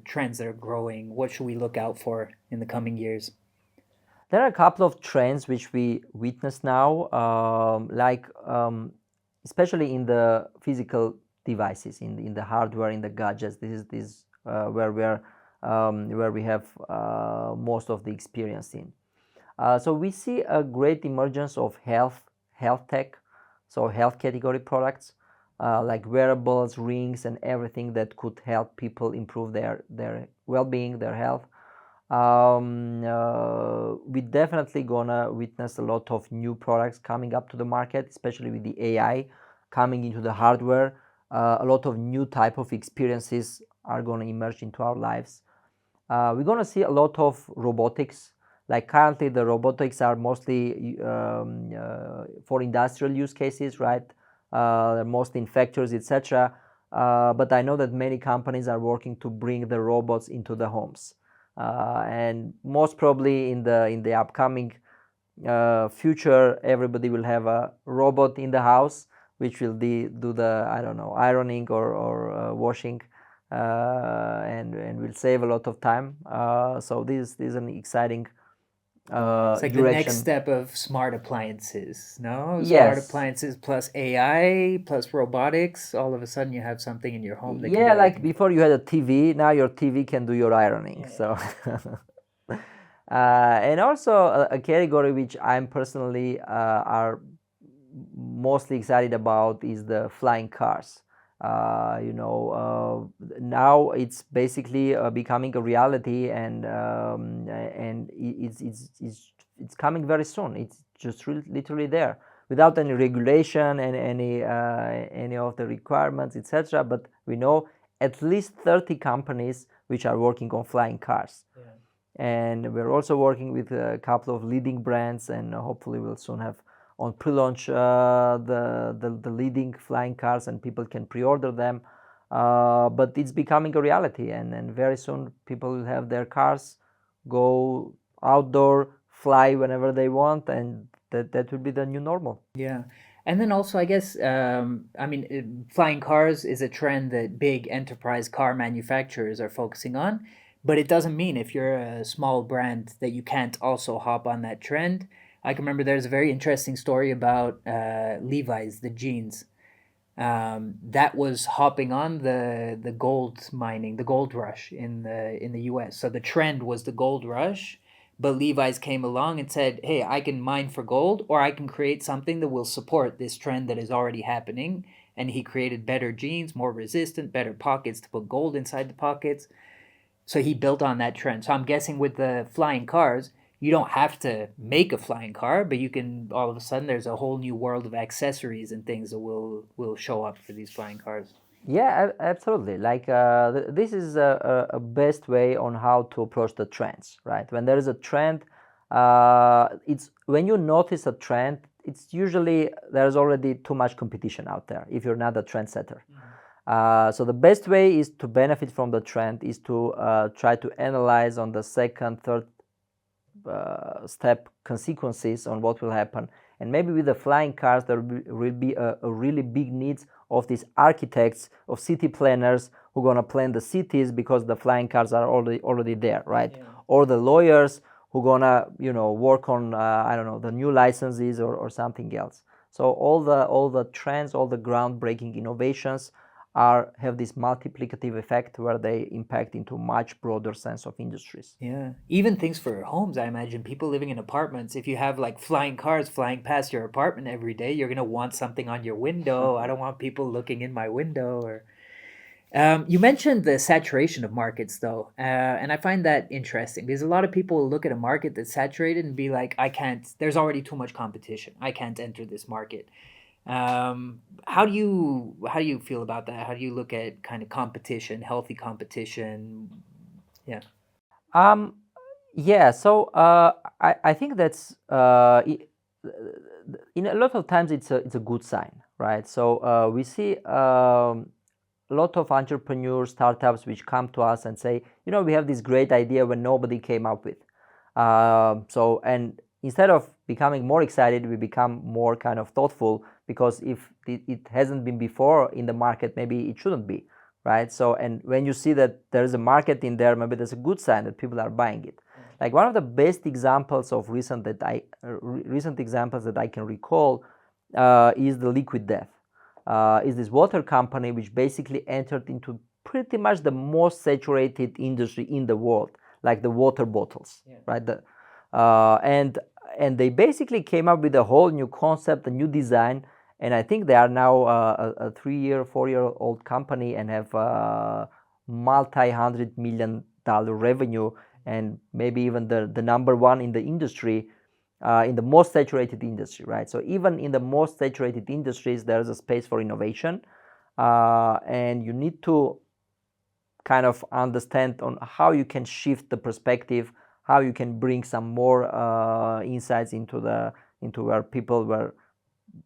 trends that are growing? What should we look out for in the coming years? There are a couple of trends which we witness now, especially in the physical devices, in the hardware, in the gadgets. This is where we have most of the experience in. So we see a great emergence of health tech, so health category products like wearables, rings, and everything that could help people improve their well-being, their health. We definitely gonna witness a lot of new products coming up to the market, especially with the AI coming into the hardware. A lot of new type of experiences are gonna emerge into our lives. We're gonna see a lot of robotics. Like currently, the robotics are mostly for industrial use cases, right? They're mostly in factories, etc. But I know that many companies are working to bring the robots into the homes. And most probably in the upcoming future, everybody will have a robot in the house which will do the, I don't know, ironing or washing, and will save a lot of time. So this is an exciting It's like the next direction. step of smart appliances, no? Smart Yes. appliances plus AI plus robotics. All of a sudden, you have something in your home that can do Yeah, like everything. before you had a TV, now your TV can do your ironing. Yeah. So, and also a category which I'm personally are mostly excited about is the flying cars. Now it's basically becoming a reality, and it's coming very soon. It's just literally there without any regulation and any of the requirements, etc. But we know at least 30 companies which are working on flying cars. Yeah. And we're also working with a couple of leading brands, and hopefully we'll soon have on pre-launch the leading flying cars, and people can pre-order them. But it's becoming a reality, and very soon people will have their cars go outdoor, fly whenever they want, and that will be the new normal. Yeah. And then also, I guess, flying cars is a trend that big enterprise car manufacturers are focusing on, but it doesn't mean if you're a small brand that you can't also hop on that trend. I can remember there's a very interesting story about Levi's, the jeans, that was hopping on the gold mining, the gold rush in the U.S. So the trend was the gold rush, but Levi's came along and said, "Hey, I can mine for gold, or I can create something that will support this trend that is already happening." And he created better jeans, more resistant, better pockets to put gold inside the pockets. So he built on that trend. So I'm guessing with the flying cars, you don't have to make a flying car, but you can all of a sudden there's a whole new world of accessories and things that will show up for these flying cars. Yeah, absolutely. Like this is a best way on how to approach the trends, right? When there is a trend, it's when you notice a trend, it's usually there's already too much competition out there if you're not a trendsetter. So the best way is to benefit from the trend is to try to analyze on the second, third step consequences on what will happen. And maybe with the flying cars, there will be a really big needs of these architects, of city planners who are going to plan the cities because the flying cars are already there, right? Yeah. Or the lawyers who are going to work on I don't know, the new licenses or something else. So all the trends, all the groundbreaking innovations have this multiplicative effect where they impact into much broader sense of industries. Yeah. Even things for homes, I imagine people living in apartments, if you have like flying cars flying past your apartment every day, you're gonna want something on your window. I don't want people looking in my window or you mentioned the saturation of markets, though, and I find that interesting because a lot of people will look at a market that's saturated and be like, "I can't. There's already too much competition. I can't enter this market." How do you feel about that? How do you look at kind of competition, healthy competition? Yeah. Um, yeah, so I think that's in a lot of times it's a good sign, right? So we see a lot of entrepreneurs, startups which come to us and say, we have this great idea when nobody came up with. And instead of becoming more excited, we become more kind of thoughtful, because if it hasn't been before in the market, maybe it shouldn't be, right? So, and when you see that there's a market in there, maybe that's a good sign that people are buying it. Like one of the best examples of recent examples that I can recall is the Liquid Death. Is this water company which basically entered into pretty much the most saturated industry in the world, like the water bottles, right? And they basically came up with a whole new concept, a new design, and I think they are now a 4-year-old company and have multi-$100 million revenue, and maybe even the number one in the industry, in the most saturated industry, right? So even in the most saturated industries, there is a space for innovation, and you need to kind of understand on how you can shift the perspective, how you can bring some more insights into where people were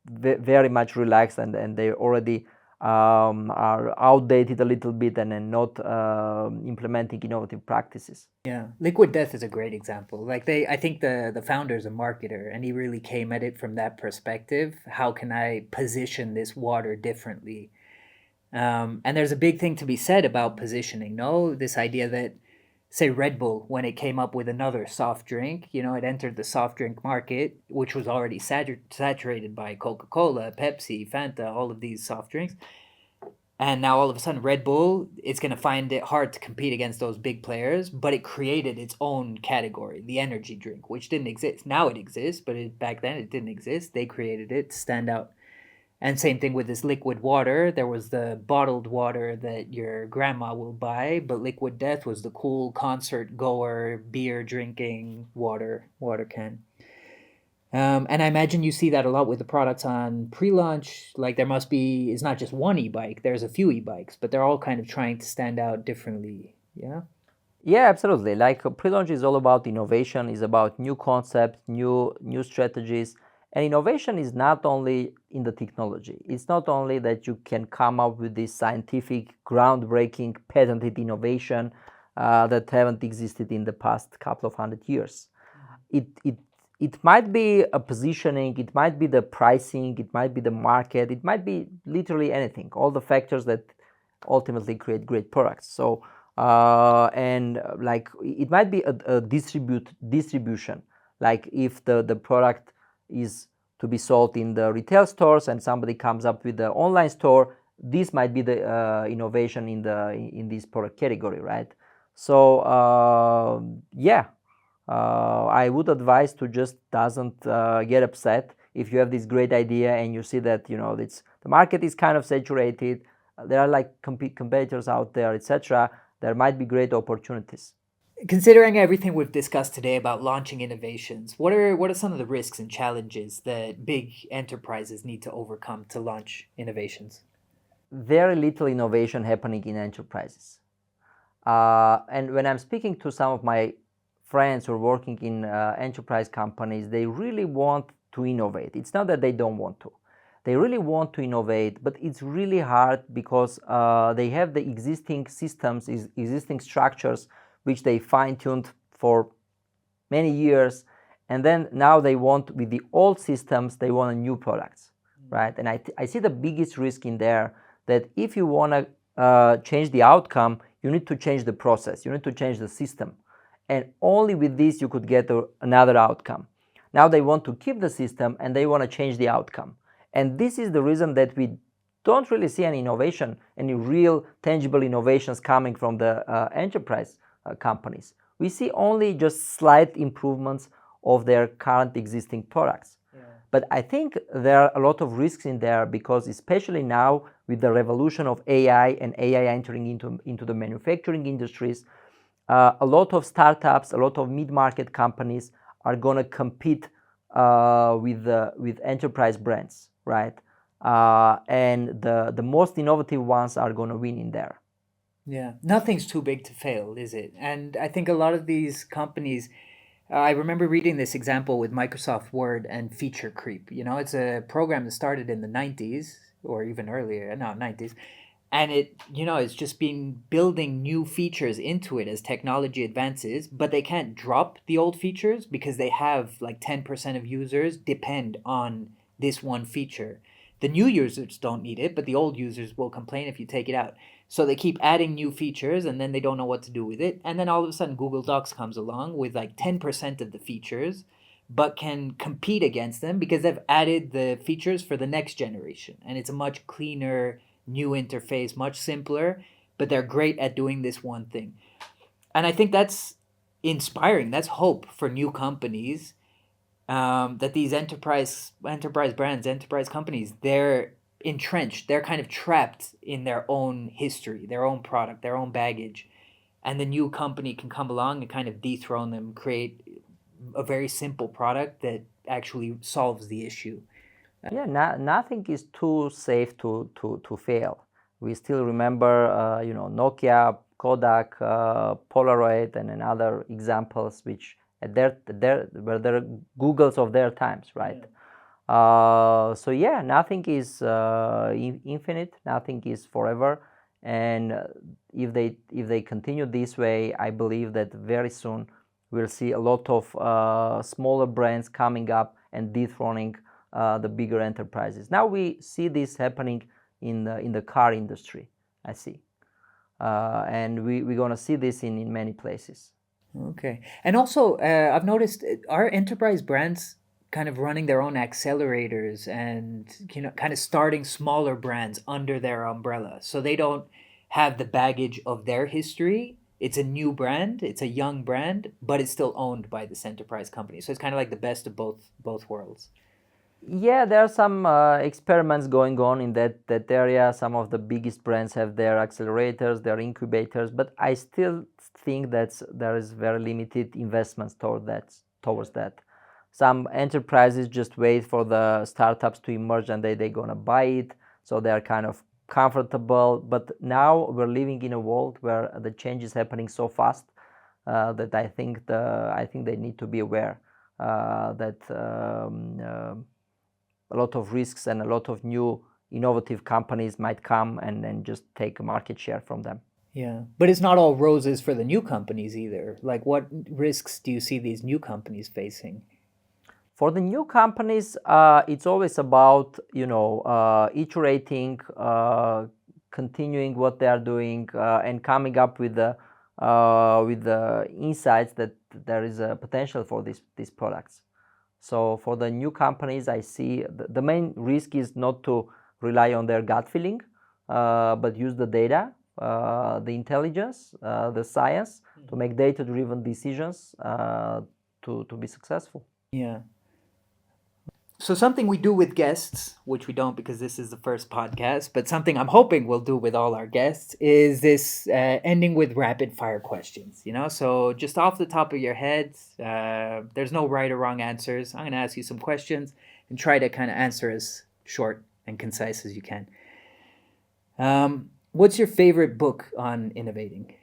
very much relaxed, and they already are outdated a little bit, and then not implementing innovative practices. Yeah, Liquid Death is a great example. Like I think the founder's a marketer, and he really came at it from that perspective. How can I position this water differently? And there's a big thing to be said about positioning, no? This idea that, say, Red Bull, when it came up with another soft drink, it entered the soft drink market, which was already saturated by Coca-Cola, Pepsi, Fanta, all of these soft drinks. And now all of a sudden Red Bull, it's going to find it hard to compete against those big players, but it created its own category, the energy drink, which didn't exist. Now it exists, but back then it didn't exist. They created it to stand out. And same thing with this liquid water. There was the bottled water that your grandma will buy, but Liquid Death was the cool concert goer, beer drinking water can. And I imagine you see that a lot with the products on pre-launch. Like it's not just one e-bike, there's a few e-bikes, but they're all kind of trying to stand out differently. Yeah? Yeah, absolutely. Like pre-launch is all about innovation, is about new concepts, new strategies. And innovation is not only in the technology. It's not only that you can come up with this scientific, groundbreaking, patented innovation that haven't existed in the past couple of 100 years. It might be a positioning, it might be the pricing, it might be the market, it might be literally anything. All the factors that ultimately create great products. So and like it might be a distribution. Like if the product is to be sold in the retail stores and somebody comes up with the online store, this might be the innovation in this product category, right? So I would advise to just doesn't get upset if you have this great idea and you see that the market is kind of saturated, there are like competitors out there, etc. There might be great opportunities. Considering everything we've discussed today about launching innovations, what are some of the risks and challenges that big enterprises need to overcome to launch innovations? Very little innovation happening in enterprises. And when I'm speaking to some of my friends who are working in enterprise companies, they really want to innovate. It's not that they don't want to. They really want to innovate, but it's really hard because they have the existing systems, existing structures, which they fine-tuned for many years, and then now they want, with the old systems, they want new products, right? And I see the biggest risk in there, that if you want to change the outcome, you need to change the process, you need to change the system, and only with this you could get another outcome. Now they want to keep the system and they want to change the outcome, and this is the reason that we don't really see any innovation, any real tangible innovations coming from the enterprise companies. We see only just slight improvements of their current existing products. Yeah. But I think there are a lot of risks in there, because especially now with the revolution of AI and AI entering into the manufacturing industries, a lot of startups, a lot of mid-market companies are going to compete with enterprise brands, right? And the most innovative ones are going to win in there. Yeah, nothing's too big to fail, is it? And I think a lot of these companies, I remember reading this example with Microsoft Word and feature creep. It's a program that started in the 90s or even earlier, no, 90s. and it's just been building new features into it as technology advances, but they can't drop the old features because they have like 10% of users depend on this one feature. The new users don't need it, but the old users will complain if you take it out. So they keep adding new features and then they don't know what to do with it. And then all of a sudden Google Docs comes along with like 10% of the features, but can compete against them because they've added the features for the next generation. And it's a much cleaner new interface, much simpler, but they're great at doing this one thing. And I think that's inspiring. That's hope for new companies, that these enterprise brands, enterprise companies, they're entrenched. They're kind of trapped in their own history, their own product, their own baggage. And the new company can come along and kind of dethrone them, create a very simple product that actually solves the issue. Yeah, nothing is too safe to fail. We still remember, Nokia, Kodak, Polaroid, and other examples which were their Googles of their times, right? So yeah, nothing is infinite, nothing is forever, and if they continue this way, I believe that very soon we'll see a lot of smaller brands coming up and dethroning the bigger enterprises. Now we see this happening in the car industry, I see, and we're gonna see this in many places. Okay. And also, I've noticed are enterprise brands kind of running their own accelerators and kind of starting smaller brands under their umbrella, so they don't have the baggage of their history. It's a new brand, it's a young brand, but it's still owned by this enterprise company. So it's kind of like the best of both worlds. Yeah, there are some experiments going on in that area. Some of the biggest brands have their accelerators, their incubators, but I still think that there is very limited investments towards that. Some enterprises just wait for the startups to emerge and they're gonna buy it, so they're kind of comfortable. But now we're living in a world where the change is happening so fast that I think they need to be aware that a lot of risks and a lot of new innovative companies might come and just take a market share from them. Yeah. But it's not all roses for the new companies either. Like, what risks do you see these new companies facing? For the new companies, it's always about iterating, continuing what they are doing, and coming up with the insights that there is a potential for these products. So for the new companies, I see the main risk is not to rely on their gut feeling, but use the data, the intelligence, the science to make data-driven decisions to be successful. Yeah. So something we do with guests, which we don't because this is the first podcast, but something I'm hoping we'll do with all our guests is this ending with rapid fire questions. So just off the top of your head, there's no right or wrong answers. I'm going to ask you some questions and try to kind of answer as short and concise as you can. What's your favorite book on innovating?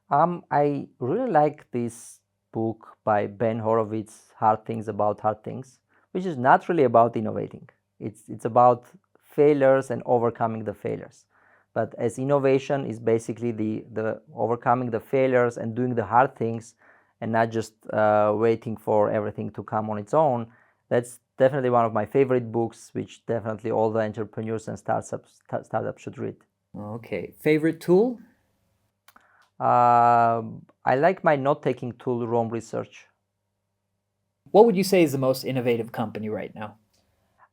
I really like this book by Ben Horowitz, Hard Things About Hard Things, which is not really about innovating. It's about failures and overcoming the failures. But as innovation is basically the overcoming the failures and doing the hard things and not just waiting for everything to come on its own, that's definitely one of my favorite books, which definitely all the entrepreneurs and startups should read. Okay. Favorite tool? I like my note-taking tool, Rome Research. What would you say is the most innovative company right now?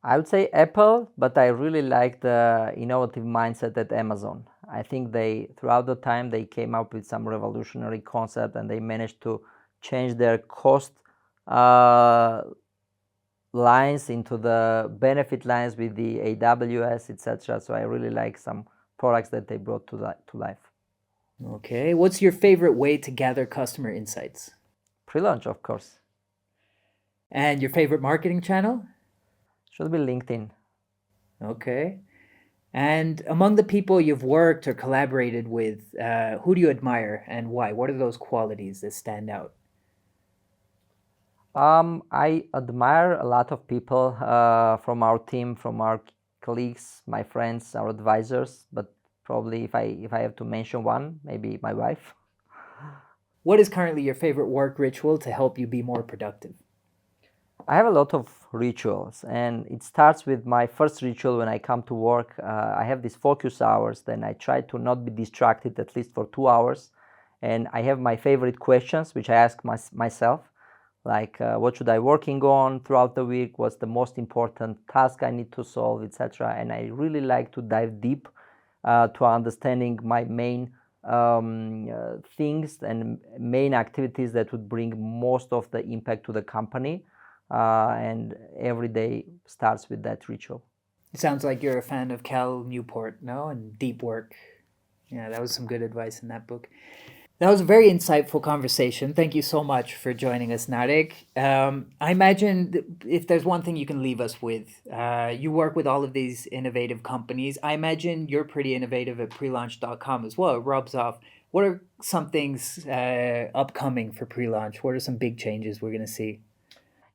I would say Apple, but I really like the innovative mindset at Amazon. I think throughout the time, they came up with some revolutionary concept and they managed to change their cost lines into the benefit lines with the AWS, etc. So I really like some products that they brought to life. Okay. What's your favorite way to gather customer insights? Pre-launch, of course. And your favorite marketing channel? Should be LinkedIn. Okay. And among the people you've worked or collaborated with, who do you admire and why? What are those qualities that stand out? I admire a lot of people from our team, from our colleagues, my friends, our advisors, but probably if I have to mention one, maybe my wife. What is currently your favorite work ritual to help you be more productive? I have a lot of rituals, and it starts with my first ritual when I come to work. I have these focus hours, then I try to not be distracted at least for 2 hours. And I have my favorite questions, which I ask myself, like what should I working on throughout the week, what's the most important task I need to solve, etc. And I really like to dive deep to understanding my main things and main activities that would bring most of the impact to the company. And every day starts with that ritual. It sounds like you're a fan of Cal Newport, no? And deep work. Yeah, that was some good advice in that book. That was a very insightful conversation. Thank you so much for joining us, Narek. I imagine if there's one thing you can leave us with, you work with all of these innovative companies. I imagine you're pretty innovative at prelaunch.com as well. It rubs off. What are some things upcoming for pre-launch? What are some big changes we're going to see?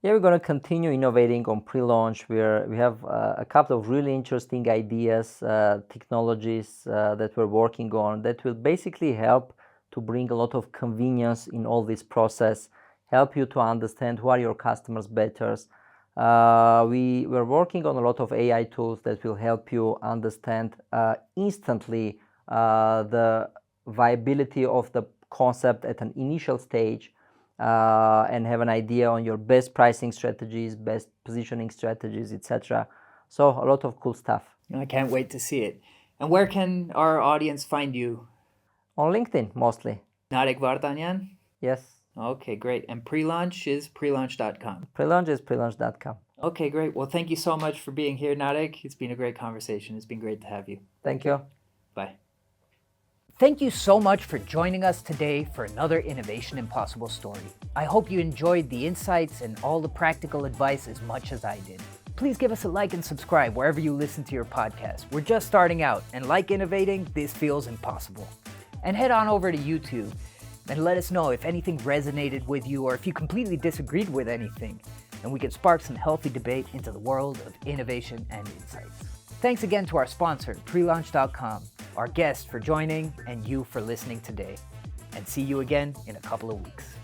Yeah, we're going to continue innovating on pre-launch. We have a couple of really interesting ideas, technologies that we're working on that will basically help to bring a lot of convenience in all this process, help you to understand who are your customers better. We're working on a lot of AI tools that will help you understand instantly the viability of the concept at an initial stage, and have an idea on your best pricing strategies, best positioning strategies, etc. So a lot of cool stuff. I can't wait to see it. And where can our audience find you? On LinkedIn, mostly. Narek Vardanyan? Yes. Okay, great. And pre-launch is prelaunch.com. Prelaunch is prelaunch.com. Okay, great. Well, thank you so much for being here, Narek. It's been a great conversation. It's been great to have you. Thank you. Bye. Thank you so much for joining us today for another Innovation Impossible story. I hope you enjoyed the insights and all the practical advice as much as I did. Please give us a like and subscribe wherever you listen to your podcast. We're just starting out, and like innovating, this feels impossible. And head on over to YouTube and let us know if anything resonated with you or if you completely disagreed with anything, and we can spark some healthy debate into the world of innovation and insights. Thanks again to our sponsor, prelaunch.com, our guests for joining, and you for listening today. And see you again in a couple of weeks.